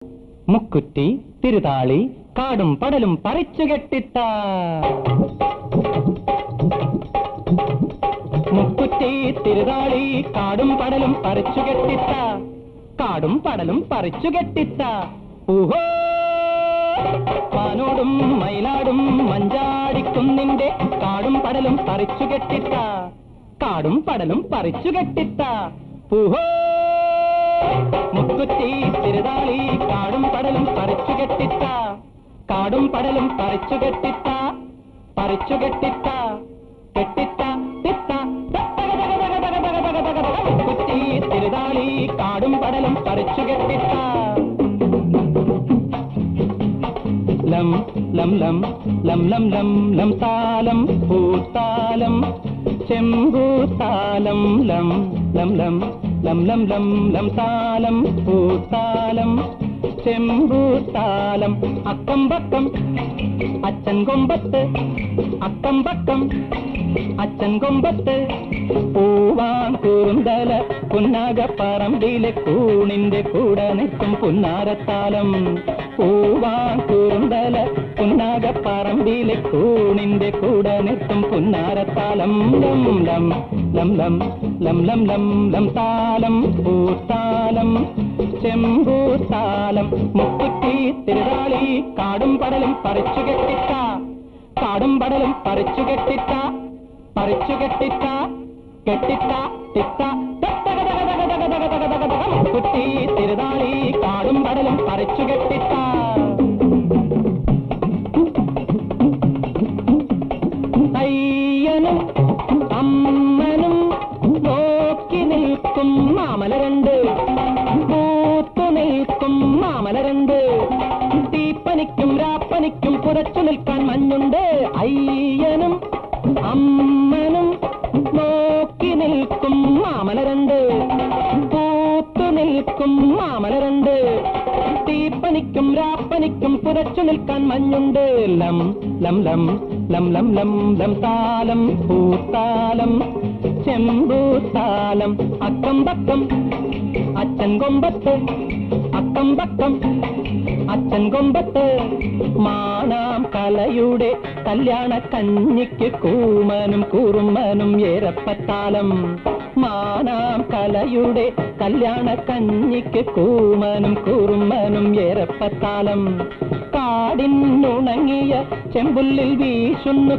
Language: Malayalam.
മുക്കുറ്റി തിരുതാളി കാടും പടലും പറിച്ചു കെട്ടിത്ത മുക്കുറ്റി തിരുതാളി കാടും പടലും പറിച്ചു കെട്ടിത്ത കാടും പടലും പറിച്ചു കെട്ടിത്ത ഊഹോ പാനോടും മയിലാടും മഞ്ചാടിക്കുന്നിന്റെ കാടും പടലും പറിച്ചു കെട്ടിത്ത കാടും പടലും പറിച്ചു കെട്ടിത്ത ഊഹോ മുക്കുറ്റി തിരുതാളി കാടും പടലും പറിച്ചു കെട്ടിത്ത കാടും പടലും പറിച്ചു കെട്ടിത്ത പറിച്ചു കെട്ടിത്ത കെട്ടിത്ത തിത്ത മുക്കുറ്റി തിരുതാളി കാടും പടലും പറിച്ചു കെട്ടിത്ത ലം ലം ലം ലം ലം ലം ലം താലം പൂത്താലം ചെമ്പൂത്താലം ലം ലം ലം ലം ലം ലം ലം താലം പൂത്താലം ചെമ്പൂത്താലം അക്കം പക്കം അച്ഛൻ കൊമ്പത്ത് അക്കം പക്കം അച്ഛൻ കൊമ്പത്ത് പൂവാൻ കുറുന്തല പുന്നാകപ്പറമ്പിലെ കൂണിന്റെ കൂടെ നിൽക്കും പുന്നാരത്താലം പൂവാൻ കുറുന്തല പുന്നാകപ്പറമ്പിലെ കൂണിന്റെ കൂടെ നിൽക്കും പുന്നാരത്താലം ലം ലം ലം ലം ലം ലം ലം ലം താലം പൂത്താലം ചെമ്പൂത്താലം മുക്കുറ്റി തിരുതാളി കാടും പടലും പറിച്ചു കെട്ടിത്ത കാടും പടലും പറിച്ചു കെട്ടിത്ത പറിച്ചു കെട്ടിത്ത കെട്ടിത്ത തിത്ത മുക്കുറ്റി തിരുതാളി കാടും പടലും പറിച്ചു കെട്ടിത്ത അയ്യനും അമ്മനും നോക്കി നിൽക്കും മാമലരണ്ട് പൂത്തു നിൽക്കും മാമലരണ്ട് തീപ്പനിക്കും രാപ്പനിക്കും പുറച്ചു നിൽക്കാൻ മഞ്ഞുണ്ട് അയ്യനും അമ്മനും നോക്കി നിൽക്കും മാമലരണ്ട് പൂത്തു നിൽക്കും മാമലരണ്ട് തീപ്പനിക്കും രാപ്പനിക്കും പുറച്ചു നിൽക്കാൻ മഞ്ഞുണ്ട് ലം ലം ലം ലം ലം ലം ലം താലം പൂത്താലം ചെമ്പൂത്താലം അക്കം പക്കം അച്ഛൻ കൊമ്പത്ത് അക്കം പക്കം അച്ഛൻ കൊമ്പത്ത് മാനാം കലയുടെ കല്യാണ കഞ്ഞിക്ക് കൂമനും കുറുമനും ഏറപ്പത്താലം മാനാം കലയുടെ കല്യാണ കഞ്ഞിക്ക് കൂമനും കുറുമനും ഏറപ്പത്താലം കാടിനുണങ്ങിയ ചെമ്പുല്ലിൽ വീശുന്നു